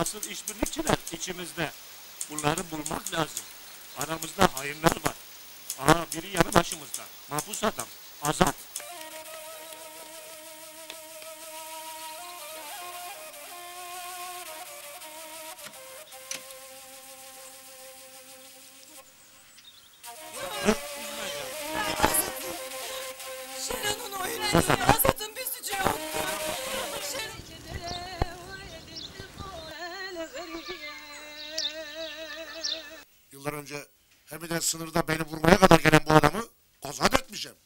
Asıl işbirlikçiler içimizde. Bunları bulmak lazım. Aramızda hainler var. Aha biri yanı başımızda. Mahpus adam. Azat. Şeran'ın oyunu. Azat'ın bir suçu yoktu. Yıllar önce Hemiden sınırda beni vurmaya kadar gelen bu adamı azat etmeyeceğim.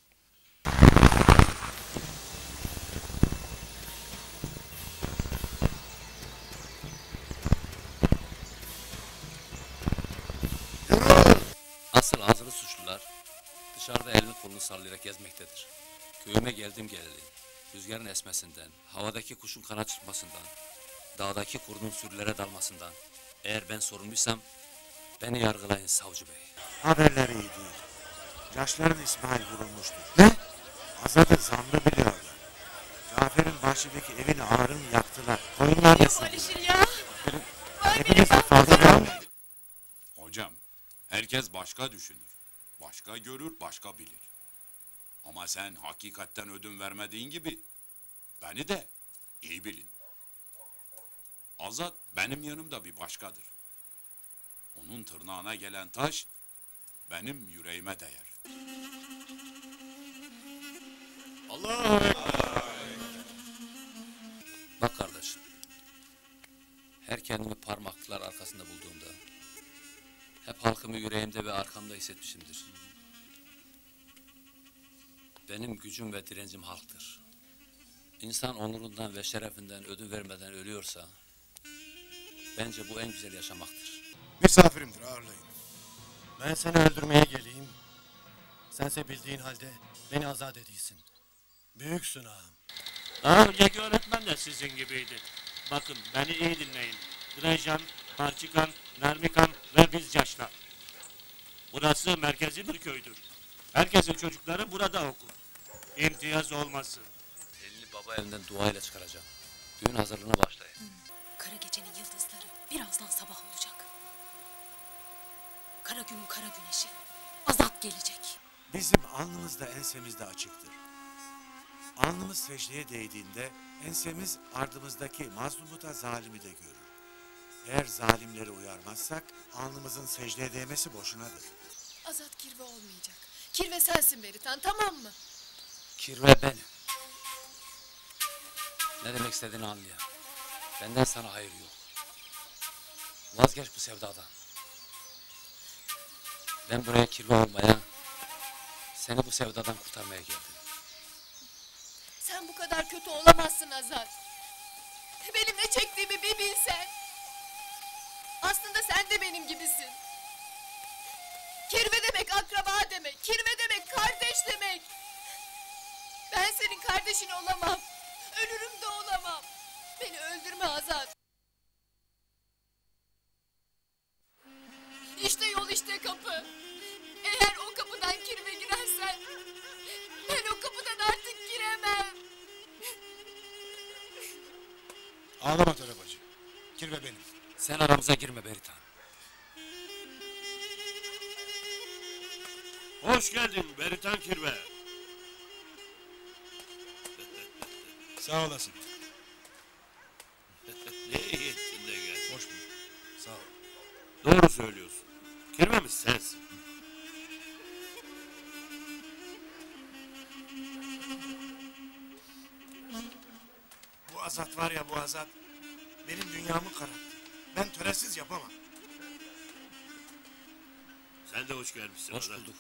Yürü! Asıl azılı suçlular dışarıda elini kolunu sallayarak gezmektedir. Köyüme geldim geleli. Rüzgarın esmesinden, havadaki kuşun kanat çırpmasından, dağdaki kurdun sürülere dalmasından. Eğer ben sorumluysam beni yargılayın savcı bey. Haberleri iyi değil. Yaşların İsmail vurulmuştur. Ne? Azat'ı zanlı biliyorlar. Cafer'in başındaki evini ağrın yaktılar. Koyunlar yesin. Barışır ya. Hepiniz de fazla kalmayın. Hocam, herkes başka düşünür. Başka görür, başka bilir. Ama sen hakikatten ödün vermediğin gibi beni de iyi bilin. Azat benim yanımda bir başkadır. Onun tırnağına gelen taş benim yüreğime değer. Allahu Bak kardeşim, her kendimi parmaklıklar arkasında bulduğumda hep halkımı yüreğimde ve arkamda hissetmişimdir. Benim gücüm ve direncim halktır. İnsan onurundan ve şerefinden ödün vermeden ölüyorsa bence bu en güzel yaşamaktır. Misafirimdir, ağırlayın. Ben seni öldürmeye geleyim. Sense bildiğin halde beni azat edilsin. Büyüksün ağam. Daha önceki öğretmen de sizin gibiydi. Bakın beni iyi dinleyin. Drejan, Marçikan, Nermikan ve biz yaşlar. Burası merkezi bir köydür. Herkesin çocukları burada okur. İmtiyaz olmasın. Elini baba elinden duayla çıkaracağım. Düğün hazırlığına başlayın. Kara gecenin yıldızları birazdan sabah olacak. Kara günün kara güneşi. Azat gelecek. Bizim alnımız da ensemizde açıktır. Alnımız secdeye değdiğinde ensemiz ardımızdaki mazlumu da zalimi de görür. Eğer zalimleri uyarmazsak alnımızın secdeye değmesi boşunadır. Azat kirve olmayacak. Kirve sensin Beritan, tamam mı? Kirve benim. Ne demek istediğini anlayan. Benden sana hayır yok. Vazgeç bu sevdadan. Ben buraya kirve olmaya, seni bu sevdadan kurtarmaya geldim. Sen bu kadar kötü olamazsın Azat. Benim ne çektiğimi bir bilsen. Aslında sen de benim gibisin. Kirve demek akraba demek. Kirve demek kardeş demek. Ben senin kardeşin olamam. Ölürüm de olamam. Beni öldürme Azat. İşte yol, işte kapı. Eğer o kapıdan kirve girersen ben o kapıdan artık giremem. Ağlama Tarabacı. Kirve benim. Sen aramıza girme Beritan. Hoş geldin Beritan Kirve. Sağ olasın. Ne iyi ettin de geldin. Hoş bulduk. Sağ ol. Doğru söylüyorsun. Kirvemiz sensin. Bu Azat var ya, bu Azat benim dünyamı kararttı. Ben töresiz yapamam. Sen de hoş gelmişsin. Hoş Azat. bulduk.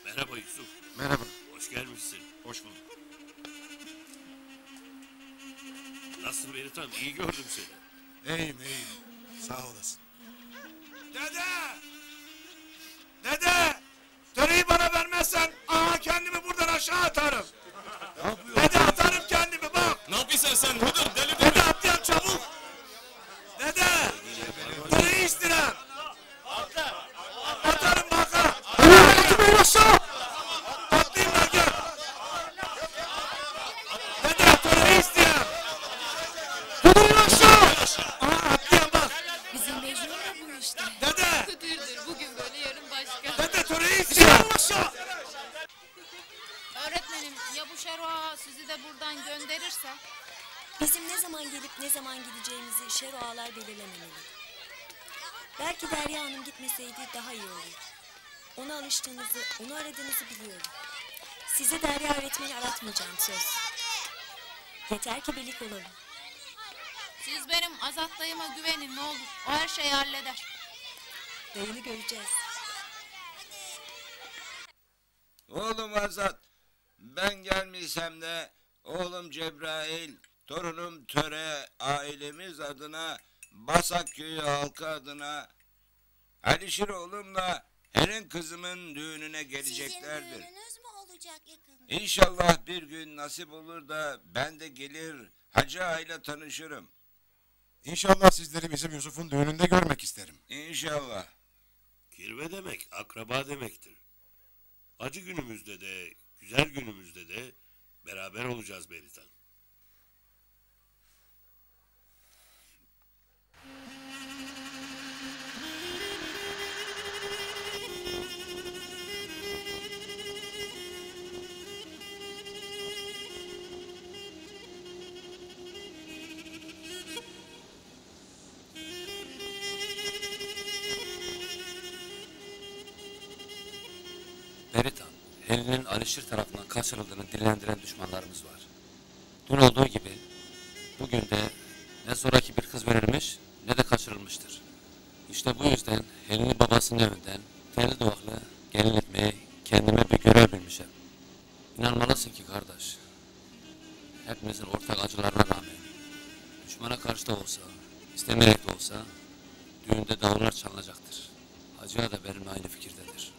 Merhaba Yusuf. Merhaba. Hoş gelmişsin. Hoş bulduk. Nasılsın Beritan? İyi gördüm seni. İyiyim, iyiyim. Sağ olasın. Dede! Dede! Töreyi bana vermezsen aha kendimi buradan aşağı atarım. Ne yapıyorsun? Dede atarım kendimi bak. Ne yapıyorsun sen Hıdır? Deli Dede atlayan çabuk. Dede! Töreyi istirem. Atarım bak ha. Atmayın aşağı. Atlayayım ben gel. Dede töreyi isteyem. Öğretmenim ya bu Şero ağa sizi de buradan gönderirse? Bizim ne zaman gelip ne zaman gideceğimizi Şero ağalar belirlememeli. Belki Derya Hanım gitmeseydi daha iyi olurdu. Ona alıştığınızı, onu aradığınızı biliyorum. Size Derya öğretmeni aratmayacağım söz. Yeter ki birlik olalım. Siz benim Azat dayıma güvenin ne olur. O her şeyi halleder. Dayını göreceğiz. Oğlum Azat, ben gelmiysem de oğlum Cebrail, torunum Töre ailemiz adına, Basak köyü halkı adına, Alişir oğlumla Herin kızımın düğününe geleceklerdir. Sizin düğününüz mü olacak yakında? İnşallah bir gün nasip olur da ben de gelir Hacı Ağa'yla tanışırım. İnşallah sizleri bizim Yusuf'un düğününde görmek isterim. İnşallah. Kirve demek akraba demektir. Acı günümüzde de, güzel günümüzde de beraber olacağız Beritan. Beritan, Helin'in Alişir tarafından kaçırıldığını dillendiren düşmanlarımız var. Dün olduğu gibi bugün de ne zoraki bir kız verilmiş ne de kaçırılmıştır. İşte bu yüzden Helin'i babasının evinden kendi doğaklı gelin etmeyi kendime bir görev bilmişim. İnanmalısın ki kardeş, hepimizin ortak acılarına rağmen düşmana karşı da olsa, istemeyerek de olsa düğünde davullar çalınacaktır. Hacıya da benimle aynı fikirdedir.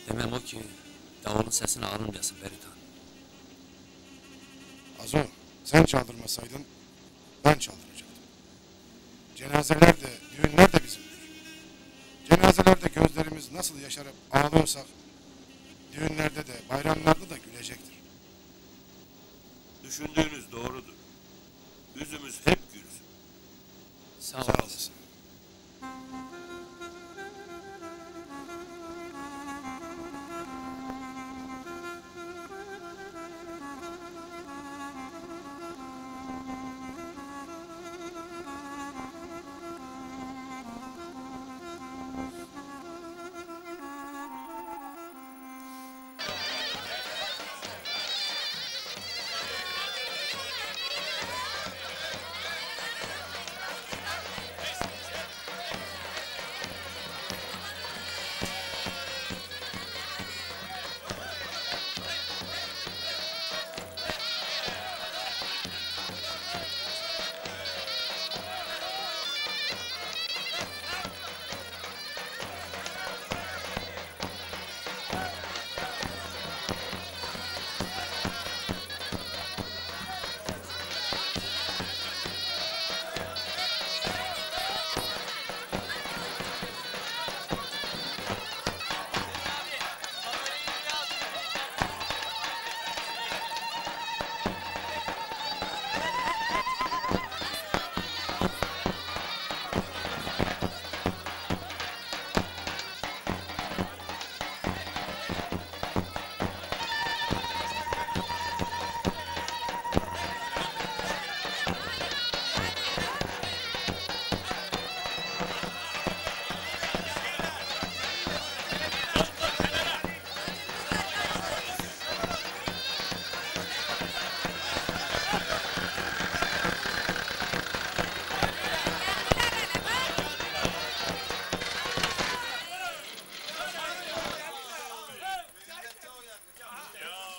Demem o ki davulun sesini alınmayasın Beritan. Azo, sen çaldırmasaydın ben çaldıracaktım. Cenazeler de, düğünler de bizimdir. Cenazelerde gözlerimiz nasıl yaşarıp ağlıyorsak, düğünlerde de, bayramlarda da gülecektir. Düşündüğünüz doğrudur. Yüzümüz hep gülsün. Sağ Sağ olasın. olasın.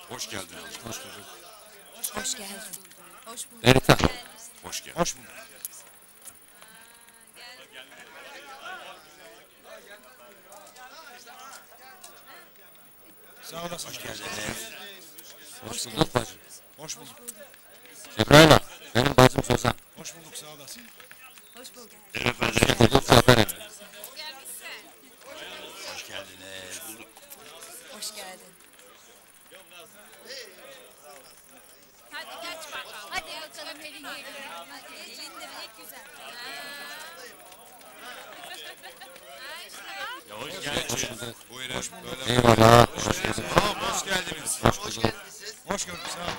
Hoş geldin. Hoş bulduk. Hoş geldin. Hoş bulduk. Beritan, Hoş geldin. Hoş bulduk. Sağ olasın. Hoş geldin. hoş bulduk bacım. Hoş bulduk. Cebrail bak, benim bacım Sozan. Hoş bulduk, sağ olasın. Hoş bulduk. Efendim, Bulduk zafer etti. Hoş geldiniz. Hoş geldin. Hadi geç bakalım. Hadi bakalım Pelin gelin. Gelin de pek güzel. Ha işte bak. Ya hoş geldiniz. Buyurun. Böyle Eyvallah. Tamam, hoş geldiniz. Hoş bulduk. Hoş gördük sağ ol.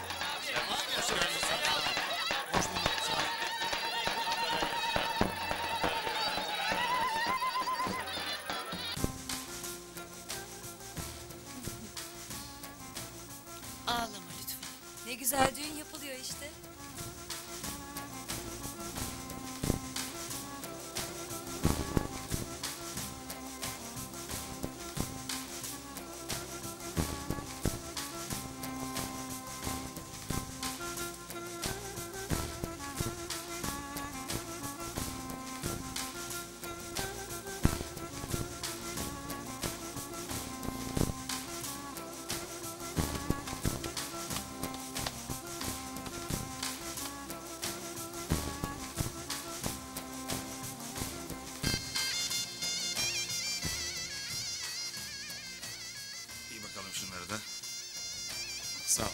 Ağlama lütfen. Ne güzel düğün yapılıyor işte. İyi bakalım şunları da. Sağ ol.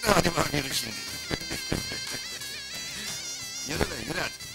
Hadi bakayım şimdi. Yürü be yürü hadi.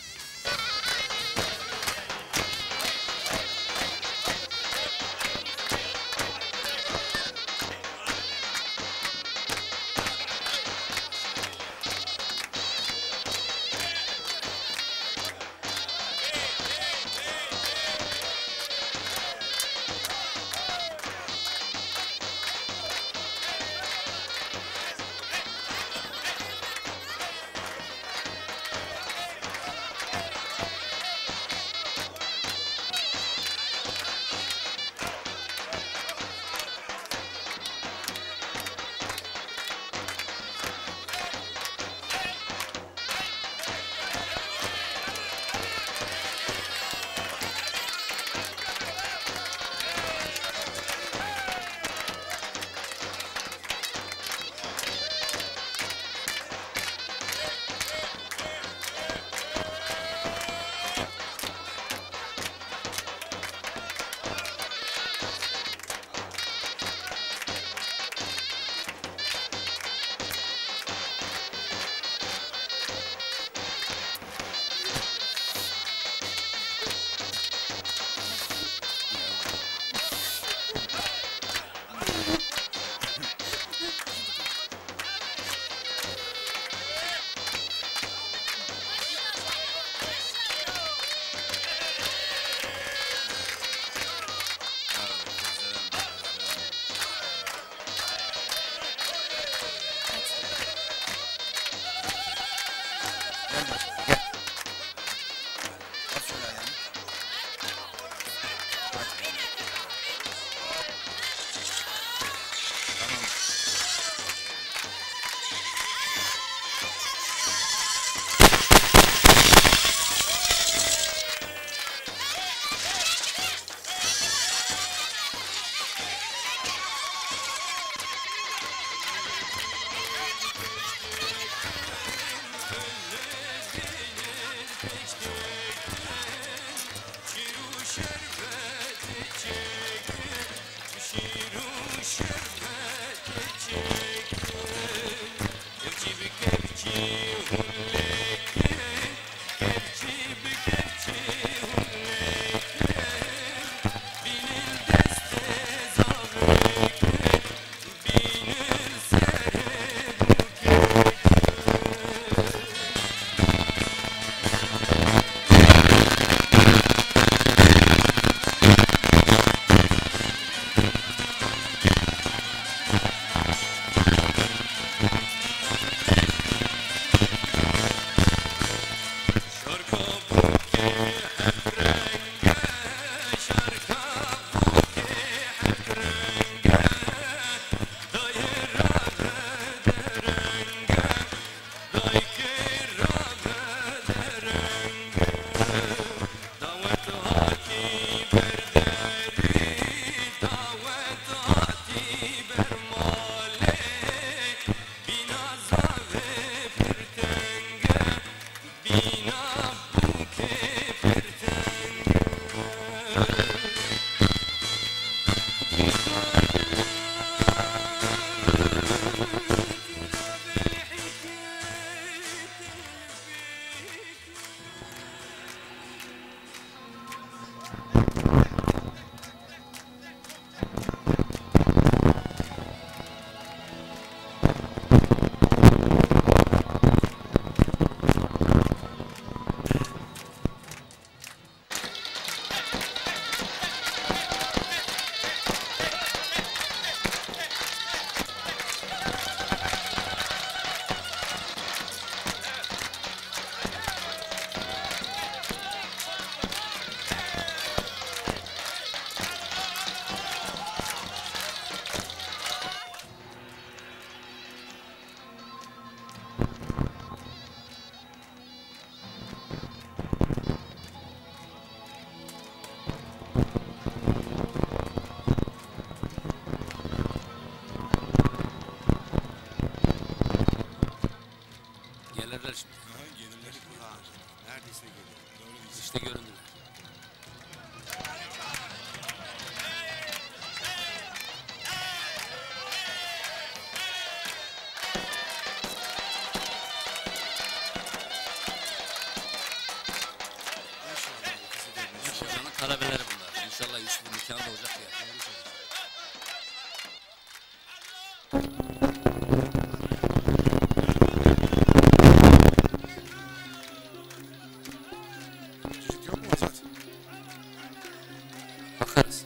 Gelirler şimdi. Gelirler. Neredeyse geliyor. İşte göründüler. İnşallah talebeleri bunlar. İnşallah Yusuf'un nikahında olacak ya. Doğru söylüyorsun. Çocuk yok mu Azat? Bakarız.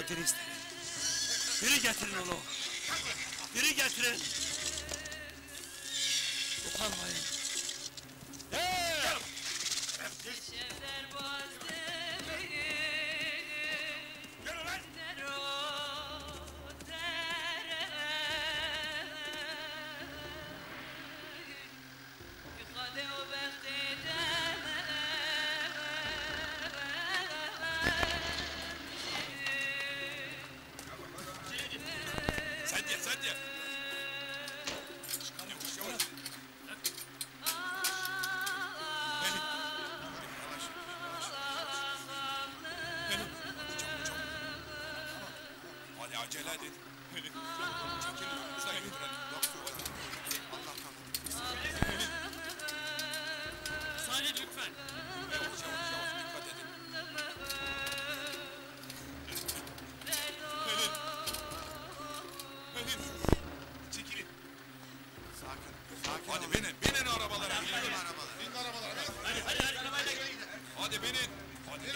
Biri isteyin. Biri getirin onu. Biri getirin. Utanmayın. Sen de. Hadi acele edin. Çekil. Şuraya götürelim. Doktor hadi. Allah kahretsin. Müsaade lütfen. Yavaş dikkat edin. Çekilin. Sakin. Hadi binin arabalara. Bin arabalara. Hadi binin. Hadi.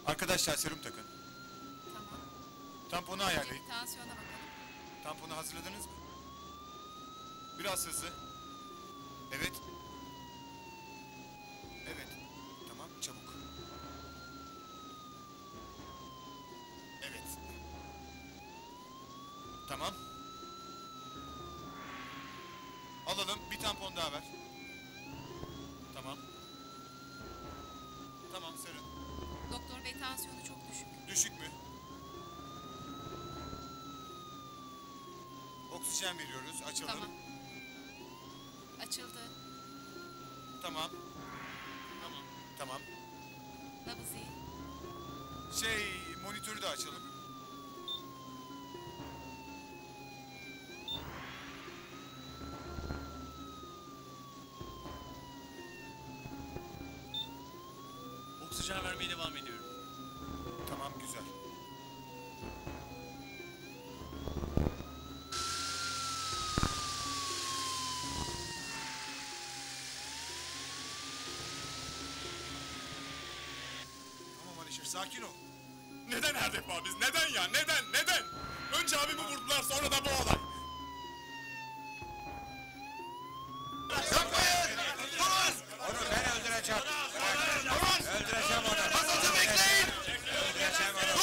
Arkadaşlar serum takın. Tamam. Tamponu ayarlayın. Tansiyona bakalım. Tamponu hazırladınız mı? Biraz hızlı. Evet. Evet. Tamam, çabuk. Evet. Tamam. Alalım, bir tampon daha ver. Tamam. Tamam, sarın. Doktor bey tansiyonu çok düşük. Düşük mü? Oksijen veriyoruz, açalım. Tamam. Açıldı. Tamam. Tamam. Nabız iyi. Monitörü de açalım. Oksijen vermeye devam ediyorum. Tamam, güzel. Tamam Alişir, sakin ol. Neden her defa biz? Neden ya? Neden? Önce abimi vurdular, sonra da bu olay. Onu ben öldüreceğim. Öldüreceğim onu. Azat'ı bekleyin! Öldüreceğim onu.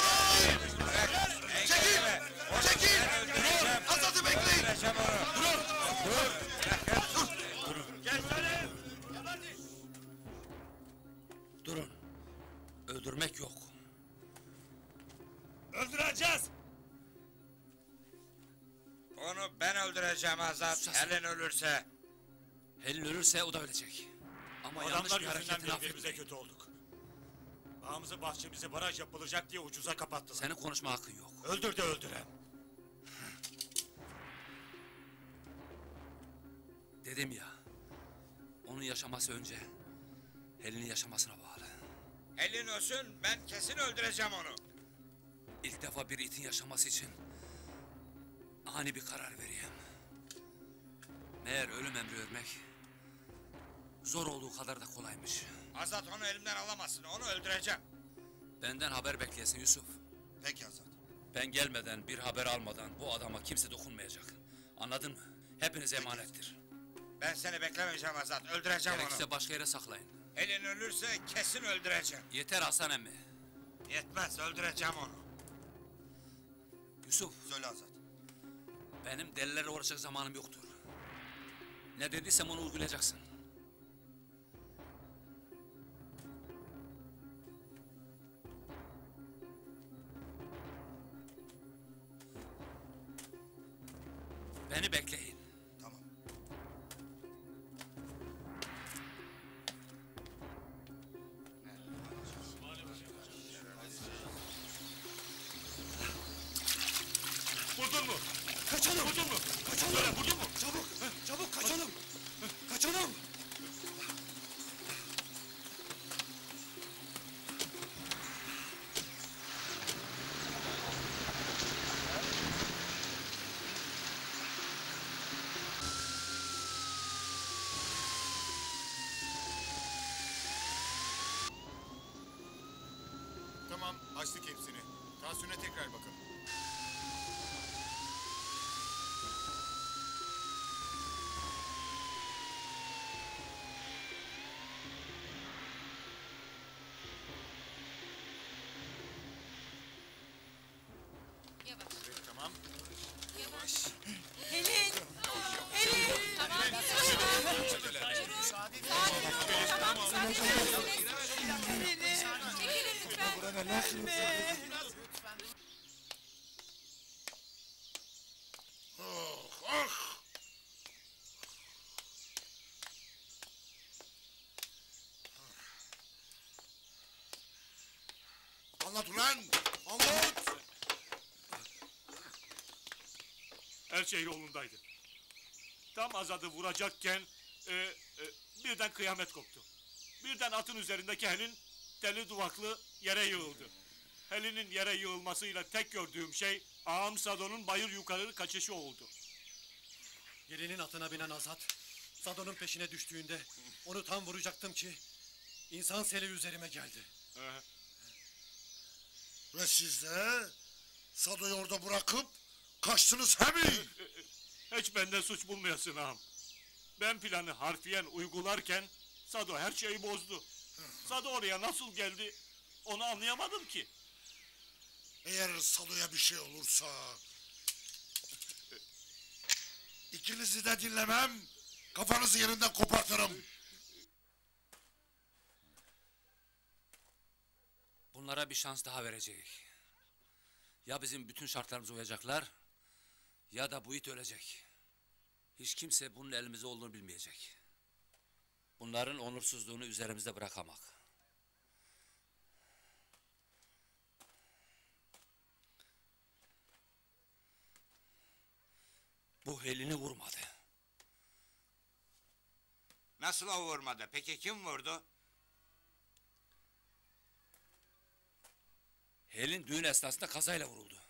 Çekil! Çekil! Azat'ı bekleyin! Öldüreceğim onu. Durun. Öldürmek yok. Öldüreceğiz. Onu ben öldüreceğim Azat. Sus. Helen ölürse. Helin ölürse o da ölecek. Ama yanlış Adamlar bir yüzünden hareketini birbirimize affetmeyin. kötü olduk. Bağımızı bahçemizi baraj yapılacak diye ucuza kapattılar. Senin konuşma hakkın yok. Öldür de öldüren. Dedim ya. Onun yaşaması önce Helin'in yaşamasına bağlı. Helin ölsün, ben kesin öldüreceğim onu. İlk defa bir itin yaşaması için ani bir karar vereyim. Meğer ölüm emri vermek zor olduğu kadar da kolaymış. Azat onu elimden alamazsın, onu öldüreceğim. Benden haber bekleyesin Yusuf. Peki Azat. Ben gelmeden, bir haber almadan bu adama kimse dokunmayacak. Anladın mı? Hepiniz emanettir. Ben seni beklemeyeceğim Azat. Öldüreceğim Gerekirse onu. başka yere saklayın. Elin ölürse kesin öldüreceğim. Yeter Hasan emmi. Yetmez, öldüreceğim onu. Yusuf, Söyle Azat. benim delilerle uğraşacak zamanım yoktur. Ne dediysem onu uygulayacaksın. Beni bekleyin. Tamam. Vurdun mu? Kaçalım. Vurdun mu? Kaçalım. Söyle, vurdun mu? Çabuk, çabuk kaçalım. Kaçalım. Tamam, açtık hepsini. Tansiyona tekrar bakın. Yavaş. Tamam. Yavaş. Helin! Tamam. Çekilin lütfen. Anlat ulan! Anlat! Her şey yolundaydı. Tam Azad'ı vuracakken birden kıyamet koptu. Birden atın üzerindeki Helin deli duvaklı yere yığıldı. Helin'in yere yığılmasıyla tek gördüğüm şey ağam Sado'nun bayır yukarı kaçışı oldu. Gelinin atına binen Azat, Sado'nun peşine düştüğünde onu tam vuracaktım ki insan seli üzerime geldi. Ve siz de Sado'yu orada bırakıp kaçtınız he mi? Hiç bende suç bulmayasın ağam. Ben planı harfiyen uygularken Sado her şeyi bozdu. Sado oraya nasıl geldi onu anlayamadım ki. Eğer Sado'ya bir şey olursa... İkinizi de dinlemem, kafanızı yerinden kopartırım. Bunlara bir şans daha verecek. Ya bizim bütün şartlarımıza uyacaklar ya da bu it ölecek. Hiç kimse bunun elimizde olduğunu bilmeyecek. Bunların onursuzluğunu üzerimizde bırakamak. Bu Helin'i vurmadı. Nasıl o vurmadı? Peki kim vurdu? Helin düğün esnasında kazayla vuruldu.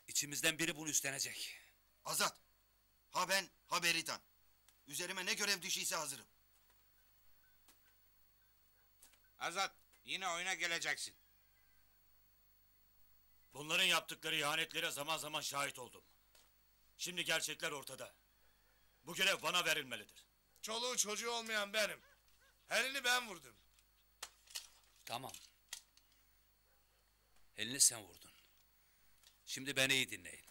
İçimizden biri bunu üstlenecek. Azat, ha ben ha Beritan. Üzerime ne görev düşüyse hazırım. Azat, yine oyuna geleceksin. Bunların yaptıkları ihanetlere zaman zaman şahit oldum. Şimdi gerçekler ortada. Bu görev bana verilmelidir. Çoluğu çocuğu olmayan benim. Helini ben vurdum. Tamam. Helini sen vurdun. Şimdi beni iyi dinleyin.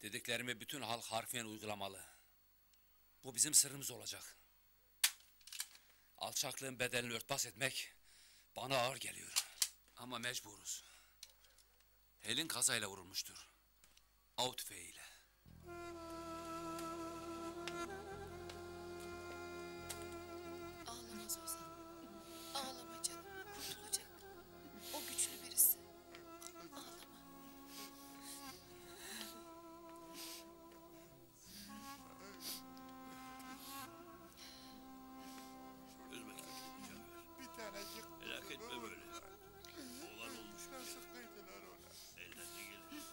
Dediklerimi bütün halk harfiyen uygulamalı. Bu bizim sırrımız olacak. Alçaklığın bedelini örtbas etmek bana ağır geliyor. Ama mecburuz. Helin kazayla vurulmuştur. Av tüfeğiyle. Ağlamaz Ozan. Ağlama canım. Kurtulacak. O güçlü birisi. Ağlama. Üzme kendini Cafer. Bir tanecik Merak etme böyle. Oğlan olmuş. nasıl kıydılar ona? Elden ne gelir?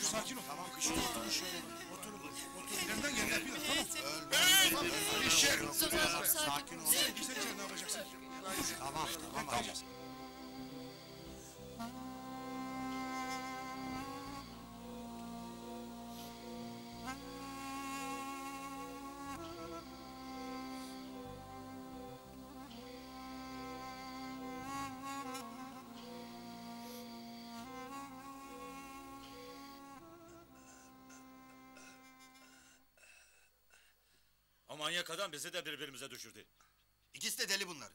Sakin ol. Tamam. Oturun şöyle. Oturun. Yerden gel. Yapıyor. Tamam. Alişer. Sakin ol. Sen içeri ne yapacaksın? Tamam. O manyak adam bizi de birbirimize düşürdü. İkisi de deli bunlar.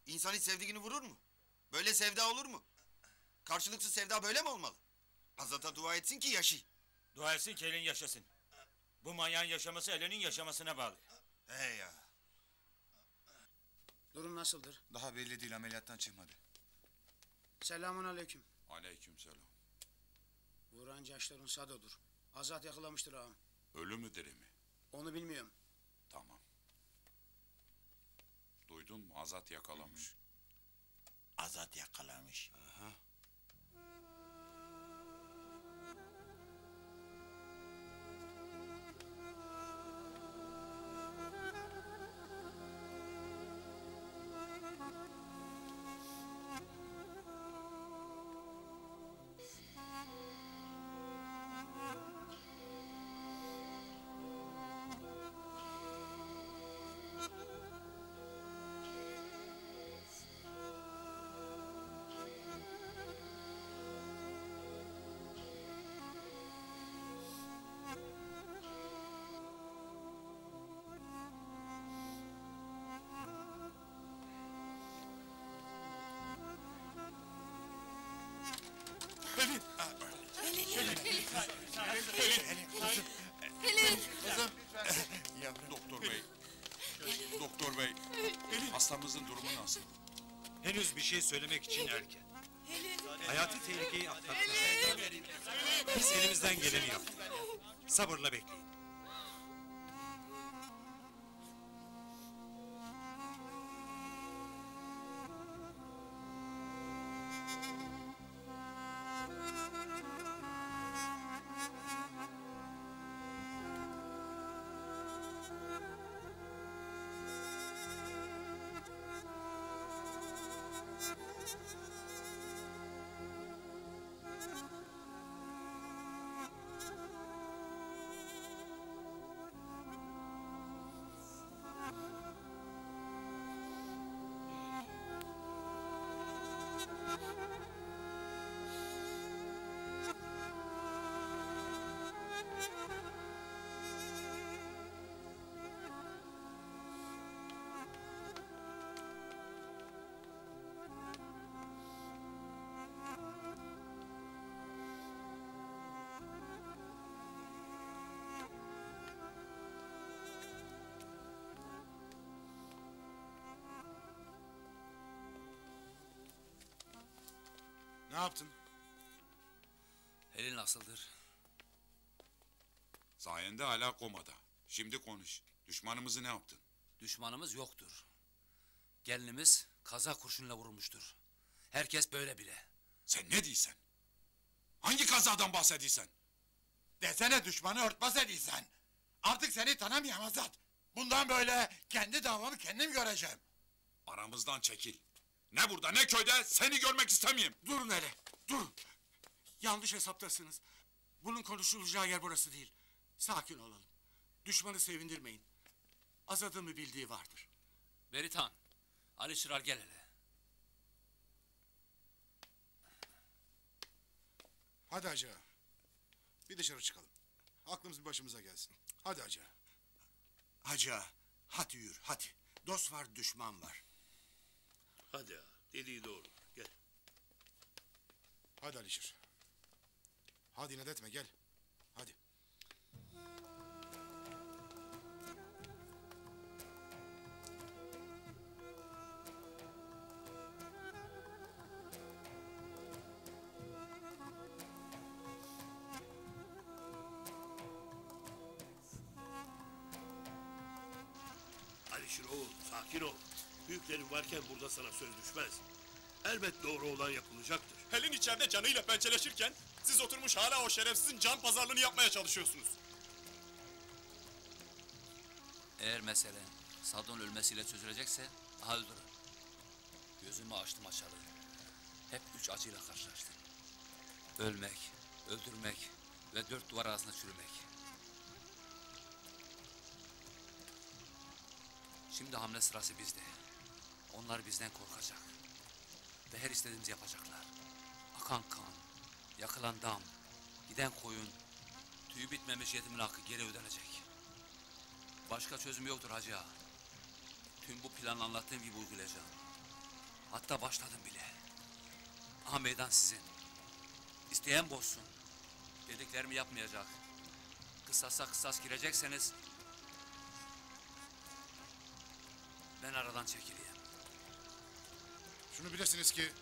İnsan hiç sevdiğini vurur mu? Böyle sevda olur mu? Karşılıksız sevda böyle mi olmalı? Azat'a dua etsin ki yaşay. Dua etsin ki elin yaşasın. Bu manyağın yaşaması elinin yaşamasına bağlı. He ya. Durum nasıldır? Daha belli değil, ameliyattan çıkmadı. Selamun aleyküm. Aleykümselam. Vuran Caşlar'ın Sado'dur. Azat yakalamıştır ağam. Ölü mü diri mi? Onu bilmiyorum. Tamam. Duydun mu? Azat yakalamış. Azat yakalamış. Aha. Pelin! Kızım. Doktor bey. Doktor bey. Hastamızın durumu nasıl? Henüz bir şey söylemek için erken. Hayati tehlikeyi atlattık. Biz elimizden geleni yaptık. Sabırla bekleyin. Ne yaptın? Elin nasıldır? Sayende hala komada. Şimdi konuş. Düşmanımızı ne yaptın? Düşmanımız yoktur. Gelinimiz kaza kurşunla vurulmuştur. Herkes böyle bile. Sen ne diyorsun? Hangi kazadan bahsediyorsun? Desene düşmanı örtbas ediysen. Artık seni tanımayam Azat. Bundan böyle kendi davamı kendim göreceğim. Aramızdan çekil. Ne burada ne köyde seni görmek istemeyeyim. Durun hele, durun. Yanlış hesaptasınız. Bunun konuşulacağı yer burası değil. Sakin olalım. Düşmanı sevindirmeyin. Azat'ın bir bildiği vardır. Beritan, Ali Çırar gel hele. Hadi hacı ağa. Bir dışarı çıkalım. Aklımız bir başımıza gelsin. Hadi hacı ağa. Hacı ağa, hadi yürü, hadi. Dost var, düşman var. Hadi ağa, dediği doğru. Gel. Hadi Alişir. Hadi inat etme gel. Hadi. Alişir oğul, sakin ol. Büyüklerin varken burada sana söz düşmez. Elbet doğru olan yapılacaktır. Helin içeride canıyla pençeleşirken Siz oturmuş hala o şerefsizin can pazarlığını yapmaya çalışıyorsunuz. Eğer mesele Sadon ölmesiyle çözülecekse daha öldürün. Gözümü açtım açalı. Hep 3 acıyla karşılaştım. Ölmek, öldürmek ve 4 duvar arasında çürümek. Şimdi hamle sırası bizde. Onlar bizden korkacak. Ve her istediğimizi yapacaklar. Akan kan, yakılan dam, giden koyun, tüyü bitmemiş yetimin hakkı geri ödenecek. Başka çözüm yoktur hacı ağa. Tüm bu planı anlattığım gibi uygulayacağım. Hatta başladım bile. Aha meydan sizin. İsteyen bozsun. Dediklerimi yapmayacak. Kısasa kısas girecekseniz ben aradan çekileyim. Şunu bilesiniz ki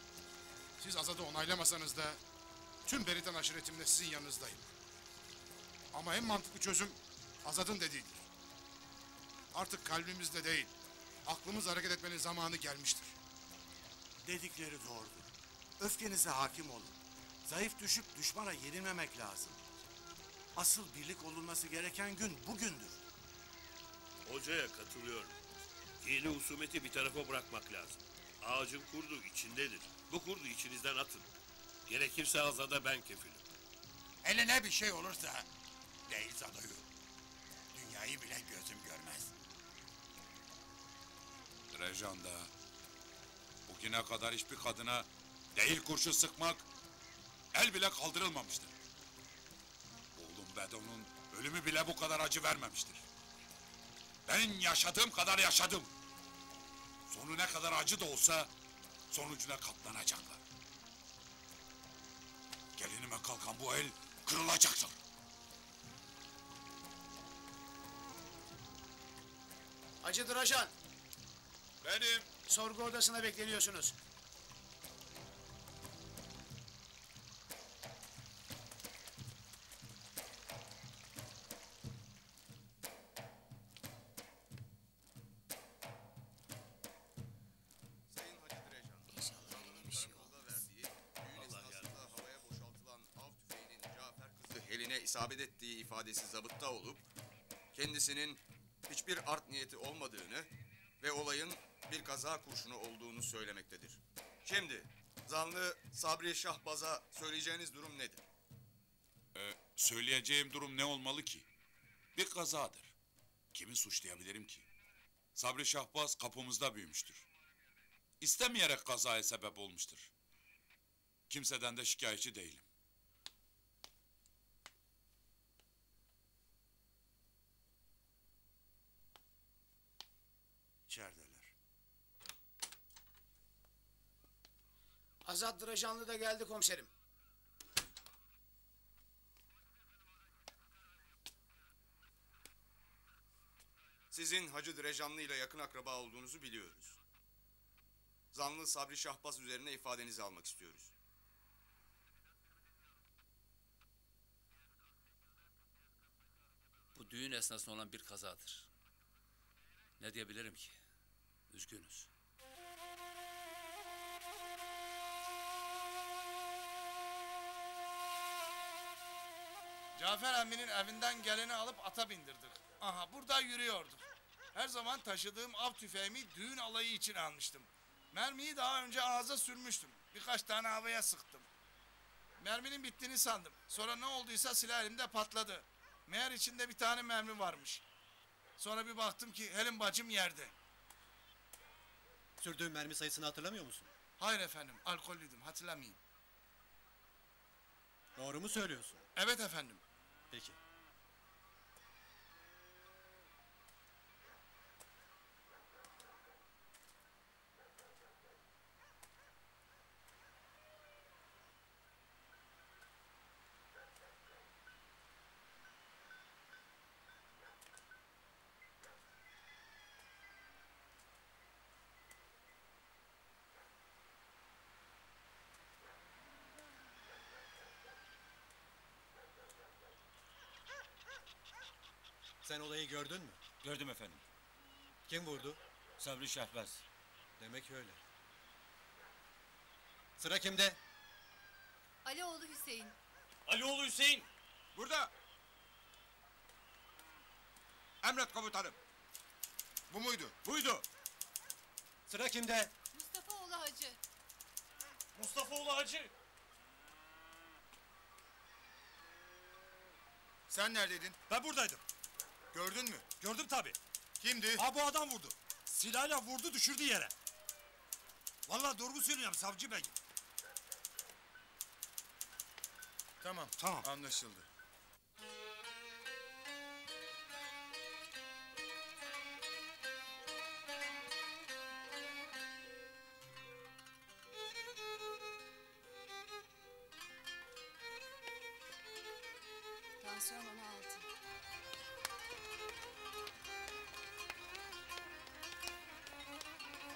siz Azad'ı onaylamasanız da tüm Beritan aşiretimle sizin yanınızdayım. Ama en mantıklı çözüm Azad'ın dediğidir. Artık kalbimizde değil, aklımız hareket etmenin zamanı gelmiştir. Dedikleri doğrudur. Öfkenize hakim olun. Zayıf düşüp düşmana yenilmemek lazım. Asıl birlik olunması gereken gün bugündür. Hocaya katılıyorum. Yeni husumeti bir tarafa bırakmak lazım. Ağacın kurdu içindedir. Bu kurdu içinizden atın. Gerekirse Azad'a ben kefilim. Eline bir şey olursa değil Zado'yu. Dünyayı bile gözüm görmez. Rejan da bugüne kadar hiçbir kadına değil kurşun sıkmak el bile kaldırılmamıştır. Oğlum Bedo'nun ölümü bile bu kadar acı vermemiştir. Ben yaşadığım kadar yaşadım. Sonu ne kadar acı da olsa sonucuna katlanacaklar. Gelinime kalkan bu el kırılacaktır. Hacı Drajan. Benim. Sorgu odasına bekleniyorsunuz. Sayın Hacı Direcan, karakolda verdiği, düğün esnasında havaya boşaltılan av tüfeğinin Cafer kızı Helin'e isabet ettiği ifadesi zabıtta olup, kendisinin hiçbir art niyeti olmadığını ve olayın bir kaza kurşunu olduğunu söylemektedir. Şimdi zanlı Sabri Şahbaz'a söyleyeceğiniz durum nedir? Söyleyeceğim durum ne olmalı ki? Bir kazadır. Kimi suçlayabilirim ki? Sabri Şahbaz kapımızda büyümüştür. İstemeyerek kazaya sebep olmuştur. Kimseden de şikayetçi değilim. İçerideler. Azat Drajanlı da geldi komiserim. Sizin Hacı Direcanlı ile yakın akraba olduğunuzu biliyoruz. Zanlı Sabri Şahbaz üzerine ifadenizi almak istiyoruz. Bu düğün esnasında olan bir kazadır. Ne diyebilirim ki? Üzgünüz. Cafer emminin evinden geleni alıp ata bindirdik. Aha burada yürüyorduk. Her zaman taşıdığım av tüfeğimi düğün alayı için almıştım. Mermiyi daha önce ağza sürmüştüm. Birkaç tane havaya sıktım. Merminin bittiğini sandım. Sonra ne olduysa silah elimde patladı. Meğer içinde bir tane mermi varmış. Sonra bir baktım ki Helin bacım yerde. Sürdüğün mermi sayısını hatırlamıyor musun? Hayır efendim, alkollüydüm, hatırlamayayım. Doğru mu söylüyorsun? Evet efendim. Peki. Sen olayı gördün mü? Gördüm efendim. Kim vurdu? Sabri Şahbaz. Demek öyle. Sıra kimde? Ali oğlu Hüseyin. Alioğlu Hüseyin. Burada. Emret komutanım. Bu muydu? Buydu. Sıra kimde? Mustafaoğlu Hacı. Mustafaoğlu Hacı. Sen neredeydin? Ben buradaydım. Gördün mü? Gördüm tabii. Kimdi? Ha bu adam vurdu. Silahla vurdu düşürdü yere. Vallahi doğru söylüyorum savcı bey. Tamam. Tamam. Anlaşıldı. Tansiyon 16.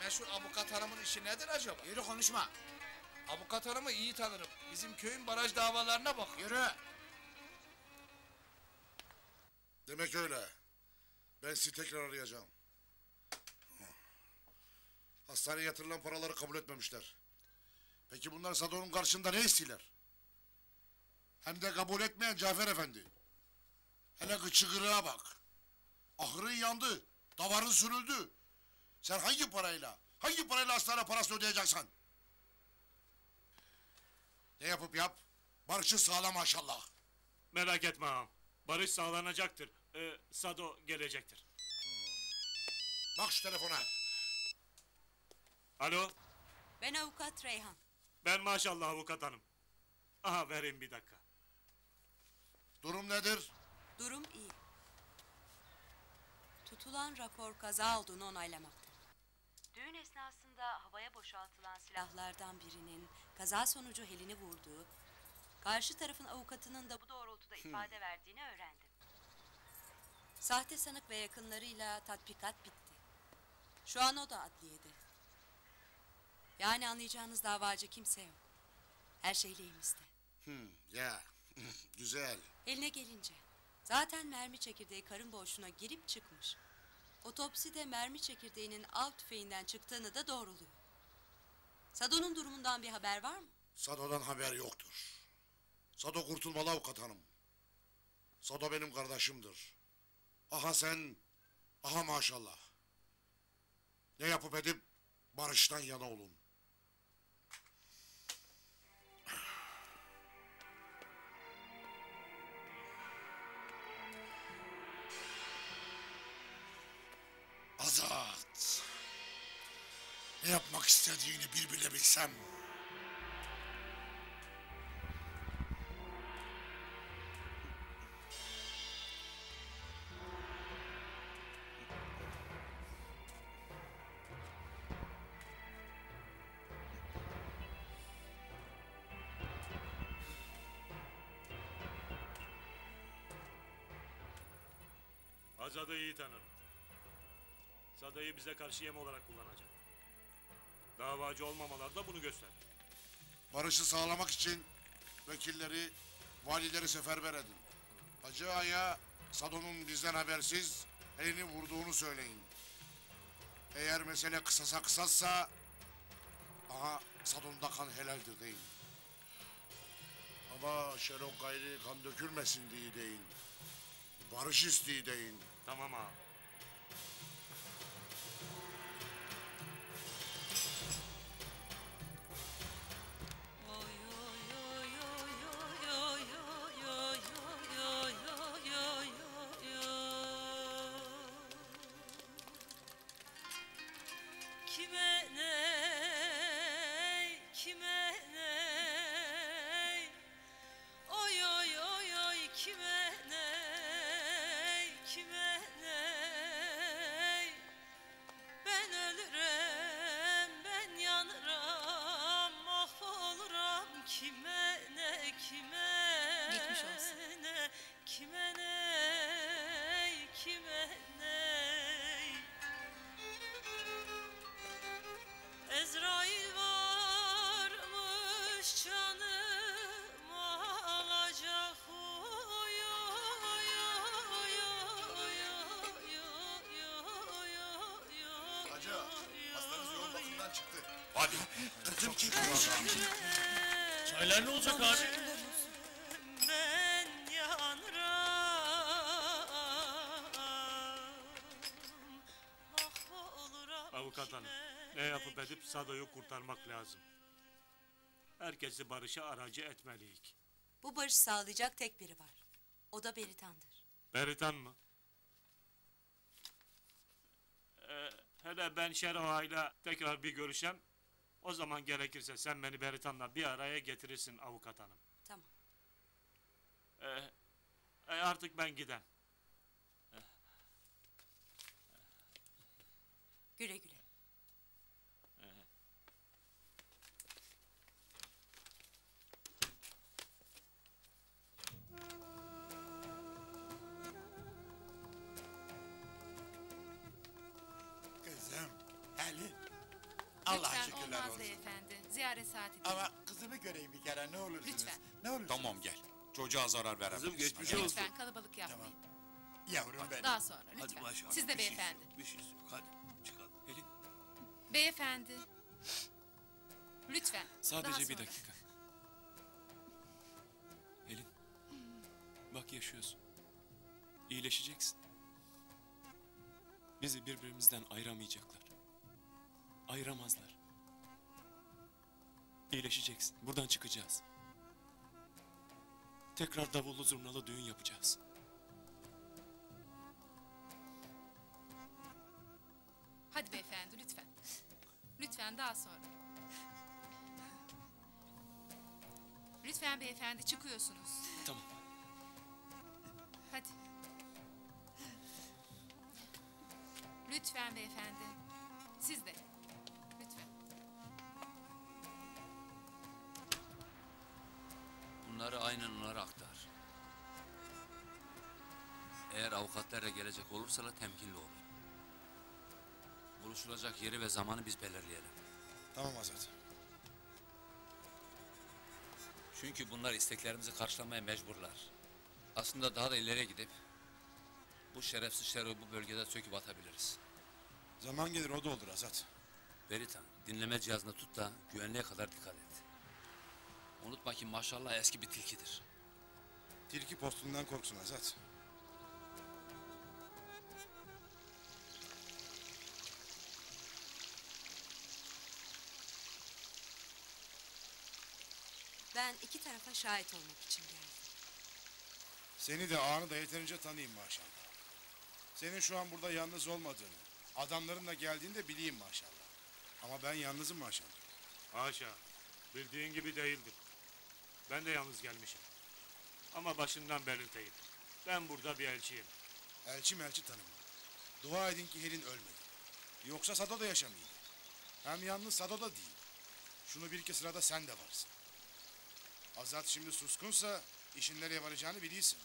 Meşhur avukat hanımın işi nedir acaba? Yürü konuşma. Avukat hanımı iyi tanırım. Bizim köyün baraj davalarına bak. Yürü. Demek öyle. Ben sizi tekrar arayacağım. Hastaneye yatırılan paraları kabul etmemişler. Peki bunlar Sado'nun karşında ne istiyorlar? Hem de kabul etmeyen Cafer Efendi. Hele gıçıgırığa bak. Ahırın yandı, davarın sürüldü. Sen hangi parayla hastane parası ödeyeceksin? Ne yapıp yap, barışı sağla maşallah. Merak etme ağam. Barış sağlanacaktır. Sado gelecektir. Bak şu telefona. Alo, Ben avukat Reyhan. ben maşallah avukat hanım. Aha vereyim bir dakika. Durum nedir? Durum iyi. Tutulan rapor kaza olduğunu onaylamakta. Düğün esnasında havaya boşaltılan silahlardan birinin kaza sonucu Helin'i vurduğu, karşı tarafın avukatının da bu doğrultuda ifade verdiğini öğrendim. Sahte sanık ve yakınlarıyla tatbikat bitti. Şu an o da adliyede. Yani anlayacağınız davacı kimse yok. Her şey lehimizde. Ya, güzel. Eline gelince. Zaten mermi çekirdeği karın boşluğuna girip çıkmış. Otopside mermi çekirdeğinin av tüfeğinden çıktığını da doğruluyor. Sado'nun durumundan bir haber var mı? Sado'dan haber yoktur. Sado kurtulmalı avukat hanım. Sado benim kardeşimdir. Aha sen, aha maşallah. Ne yapıp edip barıştan yana olun. Azat. Ne yapmak istediğini bir bile bilsem. Azad'ı iyi tanırım. Sado'yu bize karşı yem olarak kullanacak. Davacı olmamalar da bunu gösterdi. Barışı sağlamak için vekilleri, valileri seferber edin. Hacı Ağa'ya Sado'nun bizden habersiz elini vurduğunu söyleyin. Eğer mesele kısasa kısassa, aha Sado'nun da kan helaldir deyin. Ama Şenok gayri kan dökülmesin diye deyin. Barış isteği deyin. Tamam ağa. Kime ney, kime ney, oy oy oy oy kime ney, kime ney, ben ölürüm, ben yanırım, mahvolurum, kime ne, kime Geçmiş olsun. ne, kime ney, kime ney. Ezrail varmış canımı alacak. Oy, oy, oy, oy, oy, oy, Hacı, hastanız yoğun bakımdan çıktı. Hadi. Çaylar ne olacak abi? avukat hanım. Ne yapıp edip Sado'yu kurtarmak lazım. Herkesi barışa aracı etmeliyik. Bu barış sağlayacak tek biri var. O da Beritan'dır. Beritan mı? Hele ben Şeroha'yla tekrar bir görüşem. O zaman gerekirse sen beni Beritan'la bir araya getirirsin avukat hanım. Tamam. Artık ben gidem. Güle güle. Kızım, Helin. Allah Lütfen şükürler olmaz olsun. beyefendi. Ziyaret saati değil. Ama kızımı göreyim bir kere ne olursunuz. Lütfen. Ne olursunuz. Tamam gel. Çocuğa zarar veremeyiz. geçmiş Hadi. Lütfen kalabalık yapmayın. Yavrum benim. Daha sonra Hadi lütfen. maşallah. Siz de bir şey beyefendi. yok, bir şey yok. Hadi çıkalım. Helin. Beyefendi. Lütfen. Sadece Daha bir sonra. dakika. Helin. Bak yaşıyorsun. İyileşeceksin. Bizi birbirimizden ayıramayacaklar. Ayıramazlar. İyileşeceksin. Buradan çıkacağız. Tekrar davullu zurnalı düğün yapacağız. Hadi beyefendi lütfen. Lütfen daha sonra. Lütfen beyefendi çıkıyorsunuz. Tamam. Hadi. Lütfen beyefendi. Siz de. Lütfen. Bunları aynen onlara aktar. Eğer avukatlarla gelecek olursa da temkinli ol. Buluşulacak yeri ve zamanı biz belirleyelim. Tamam Azat. Çünkü bunlar isteklerimizi karşılamaya mecburlar. Aslında daha da ileriye gidip bu şerefsiz Şero'yu bu bölgede söküp atabiliriz. Zaman gelir o da olur Azat. Beritan, dinleme cihazını tut da güvenliğe kadar dikkat et. Unutma ki maşallah eski bir tilkidir. Tilki postundan korksun Azat. Ben iki tarafa şahit olmak için geldim. Seni de ağanı da yeterince tanıyayım maşallah. Senin şu an burada yalnız olmadığını, adamların da geldiğini de bileyim maşallah. Ama ben yalnızım maşallah. Haşa. Bildiğin gibi değildir. Ben de yalnız gelmişim. Ama başından belirteyim. Ben burada bir elçiyim. Elçi tanımam. Dua edin ki Helin ölmedi. Yoksa Sado da yaşamıyordu. Hem yalnız Sado da değil. Şunu bir iki sırada sen de varsın. Azat şimdi suskunsa işin nereye varacağını biliyorsun.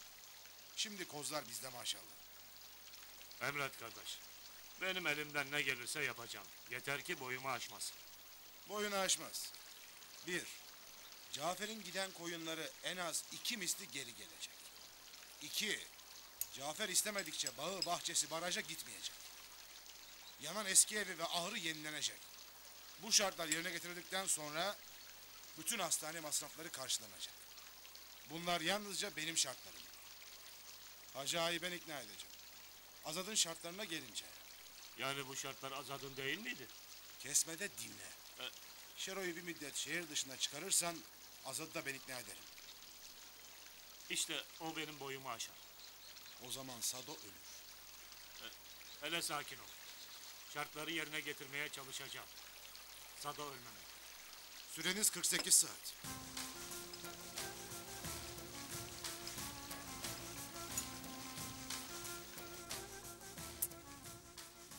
Şimdi kozlar bizde maşallah. Emret kardeş. Benim elimden ne gelirse yapacağım. Yeter ki boyumu aşmasın. Boyunu aşmaz. 1. Cafer'in giden koyunları en az 2 misli geri gelecek. 2. Cafer istemedikçe bağı, bahçesi, baraja gitmeyecek. Yanan eski evi ve ahırı yenilenecek. Bu şartlar yerine getirildikten sonra bütün hastane masrafları karşılanacak. Bunlar yalnızca benim şartlarım. Hacı Ağa'yı ben ikna edeceğim. Azad'ın şartlarına gelince. Yani bu şartlar Azad'ın değil miydi? Kesmede dinle. Şero'yu bir müddet şehir dışına çıkarırsan Azad'ı da ben ikna ederim. İşte o benim boyumu aşar. O zaman Sado ölür. Hele sakin ol. Şartları yerine getirmeye çalışacağım. Sado ölmemeli. Süreniz 48 saat.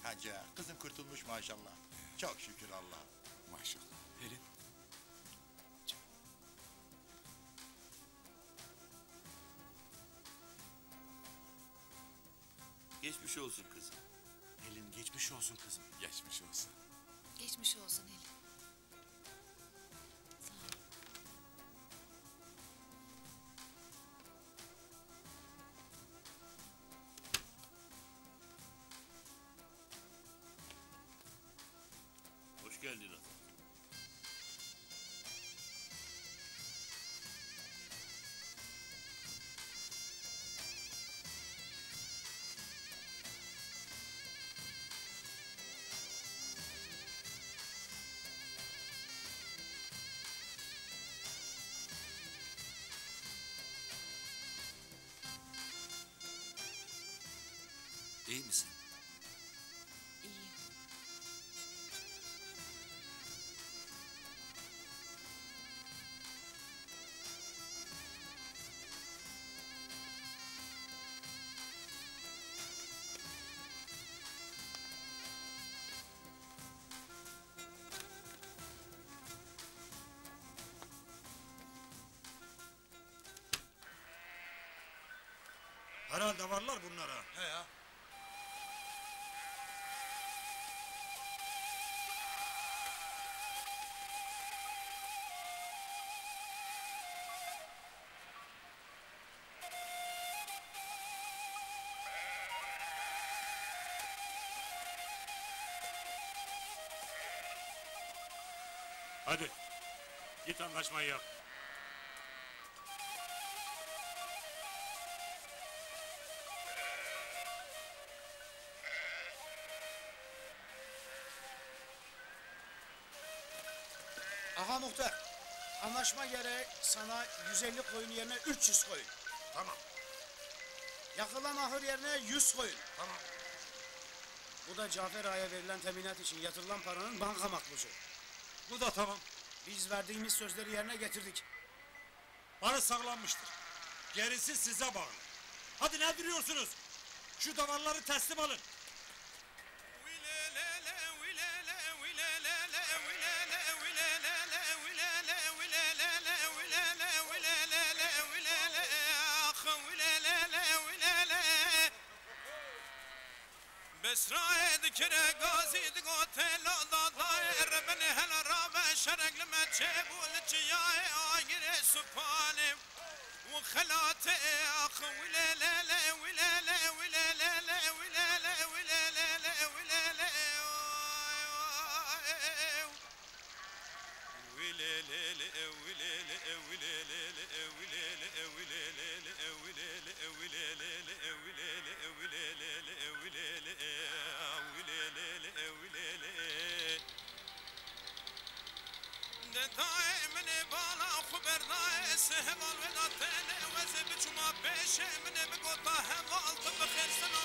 Hacı kızım kurtulmuş maşallah. Çok şükür Allah'a. Maşallah. Helin. Geçmiş olsun kızım. Helin geçmiş olsun kızım. Geçmiş olsun. Geçmiş olsun Helin. Hoş geldin Azat. İyi misin? İyiyim. Herhalde varlar bunlara. He ya. Hadi. Git anlaşmayı yap. Aha muhtar. Anlaşma gereği sana 150 koyun yerine 300 koyun. Tamam. Yakılan ahır yerine 100 koyun. Tamam. Bu da Cafer Ağa'ya verilen teminat için yatırılan paranın banka makbuzu. Bu da tamam. Biz verdiğimiz sözleri yerine getirdik. Barış sağlanmıştır. Gerisi size bağlı. Hadi ne duruyorsunuz? Şu davarları teslim alın. بسرائد كره غازي دقوتل ضاير من هالرابع شرق لما تشبول تشياي عاير سبحانه وخلاته اخ ولا لا لا ولا لا ولا لا لا ولا لا ولا لا لا ولا لا ولا لا لا ولا لا ولا لا لا ولا لا ولا لا لا ولا لا ولا لا لا ولا لا ولا لا لا ولا لا دائما بالا خبر ناس هبال ودا تاني وزب شما بيش من بقطع هبال بخير سنة